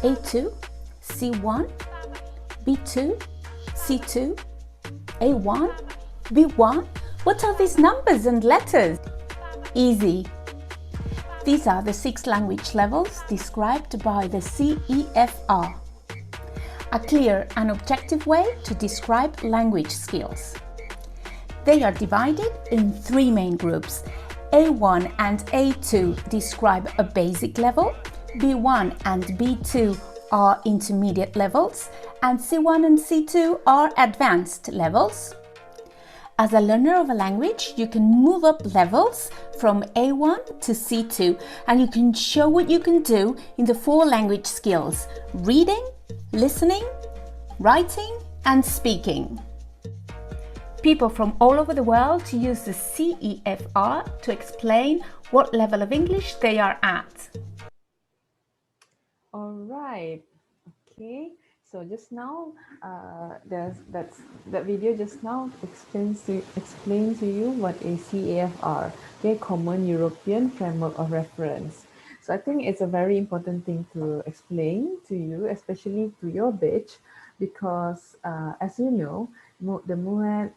A2, C1, B2, C2, A1, B1. What are these numbers and letters? Easy. These are the 6 language levels described by the CEFR. A clear and objective way to describe language skills. They are divided in 3 main groups. A1 and A2 describe a basic level, B1 and B2 are intermediate levels, and C1 and C2 are advanced levels. As a learner of a language, you can move up levels from A1 to C2, and you can show what you can do in the 4 language skills: reading, listening, writing, and speaking. People from all over the world use the CEFR to explain what level of English they are at. All right. Okay. So just now, that video just now explains to you what a CEFR, okay, Common European Framework of Reference. So I think it's a very important thing to explain to you, especially to your batch, because as you know, the MUAD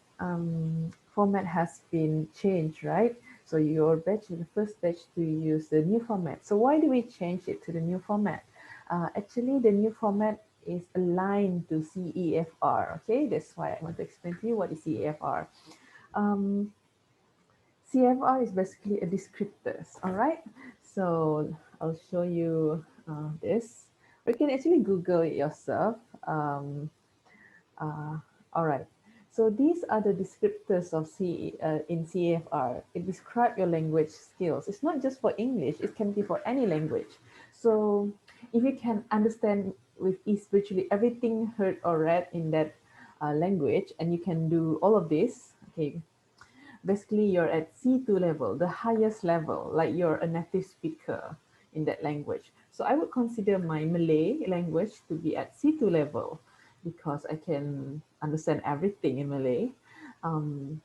format has been changed, right? So your batch is the first batch to use the new format. So why do we change it to the new format? Actually, the new format is aligned to CEFR. Okay, that's why I want to explain to you what is CEFR. CFR is basically a descriptors. All right, so I'll show you this. You can actually Google it yourself. All right. So these are the descriptors of in CFR. It describes your language skills. It's not just for English. It can be for any language. So if you can understand with virtually everything heard or read in that language, and you can do all of this, okay, basically you're at C2 level, the highest level, like you're a native speaker in that language. So I would consider my Malay language to be at C2 level because I can understand everything in Malay. And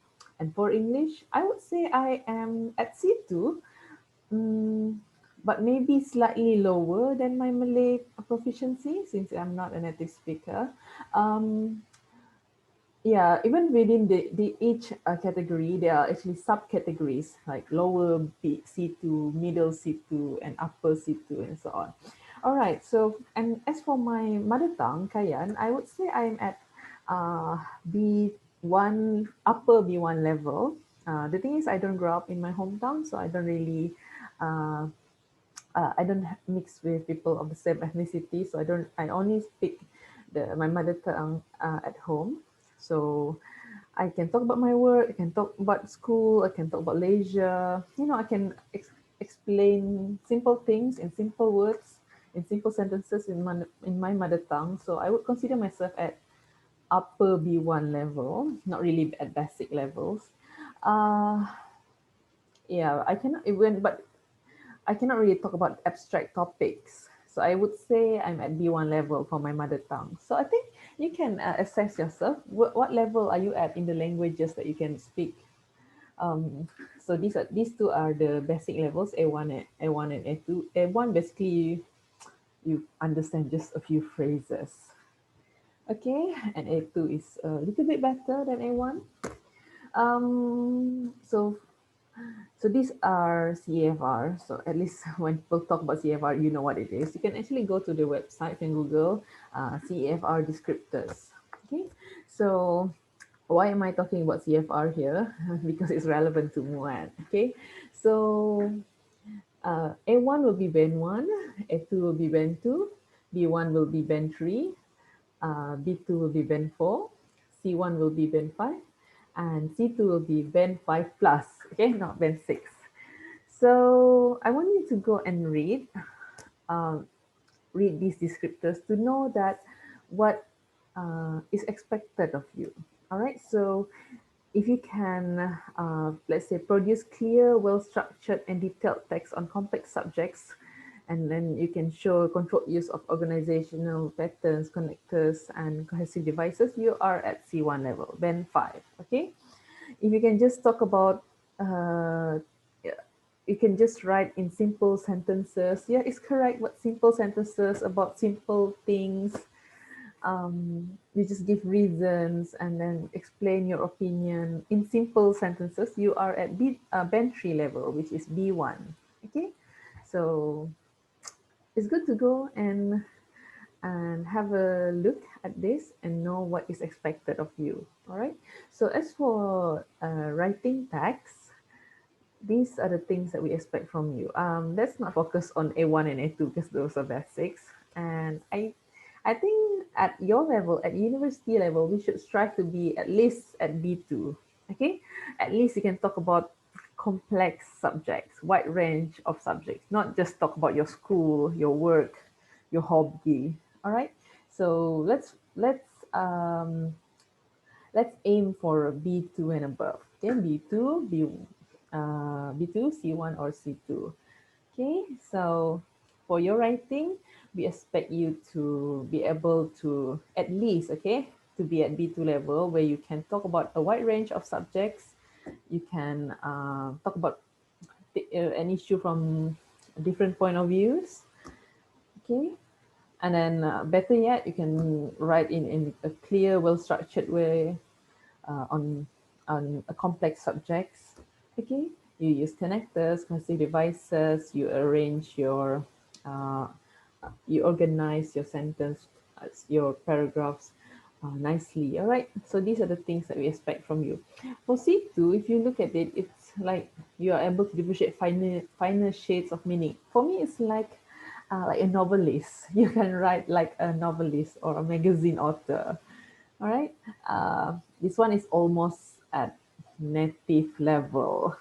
for English, I would say I am at C2, but maybe slightly lower than my Malay proficiency since I'm not a native speaker. Yeah, even within the each category, there are actually subcategories like lower C2, middle C2, and upper C2, and so on. All right, so and as for my mother tongue, Kayan, I would say I'm at B1, upper B1 level. The thing is, I don't grow up in my hometown, so I don't really uh, I don't mix with people of the same ethnicity, so I only speak my mother tongue at home. So I can talk about my work, I can talk about school, I can talk about leisure. You know, I can explain simple things in simple words, in simple sentences in my mother tongue. So I would consider myself at upper B1 level, not really at basic levels. Uh, yeah, I cannot even, but I cannot really talk about abstract topics. So I would say I'm at B1 level for my mother tongue. So I think you can assess yourself. What level are you at in the languages that you can speak? So these two are the basic levels, A1 and A2. A1 basically you understand just a few phrases. Okay, and A2 is a little bit better than A1. So these are CFR. So at least when people talk about CFR, you know what it is. You can actually go to the website and Google CFR descriptors. Okay, so why am I talking about CFR here? Because it's relevant to MUAD. Okay, so A1 will be band 1, A2 will be band 2, B1 will be band 3, B2 will be band 4, C1 will be band 5, and C2 will be band 5 plus, okay, not band 6. So I want you to go and um, read these descriptors to know that what is expected of you. All right, so if you can, let's say, produce clear, well-structured and detailed text on complex subjects, and then you can show controlled use of organizational patterns, connectors, and cohesive devices, you are at C1 level, band 5, okay? If you can just talk about uh, you can just write in simple sentences. Yeah, it's correct. What simple sentences about simple things. You just give reasons and then explain your opinion in simple sentences. You are at band 3 level, which is B1. Okay, so it's good to go and have a look at this and know what is expected of you. All right. So as for writing text, these are the things that we expect from you. Let's not focus on A1 and A2 because those are basics. And I think at your level, at university level, we should strive to be at least at B2. Okay, at least you can talk about complex subjects, wide range of subjects, not just talk about your school, your work, your hobby. All right. So let's aim for B2 and above. Okay, B2, B2, C1 or C2. Okay, so for your writing, we expect you to be able to at least, okay, to be at B2 level where you can talk about a wide range of subjects. You can talk about an issue from different point of views. Okay, and then better yet, you can write in a clear, well-structured way on a complex subjects. Okay, you use connectors, connecting devices, you arrange your, uh, you organize your sentence, your paragraphs nicely. All right, so these are the things that we expect from you. For C2, if you look at it, it's like you are able to differentiate finer shades of meaning. For me, it's like a novelist. You can write like a novelist or a magazine author. All right. This one is almost at native level.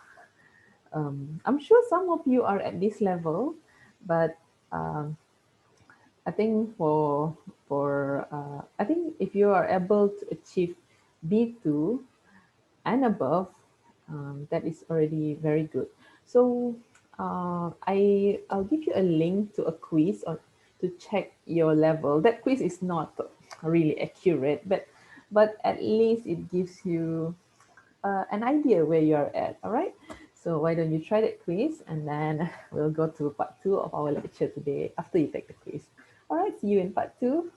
I'm sure some of you are at this level, but um, I think I think if you are able to achieve B2 and above, that is already very good. So I'll give you a link to a quiz or to check your level. That quiz is not really accurate, but at least it gives you an idea where you are at. All right. So why don't you try that quiz and then we'll go to part 2 of our lecture today after you take the quiz. All right. See you in part 2.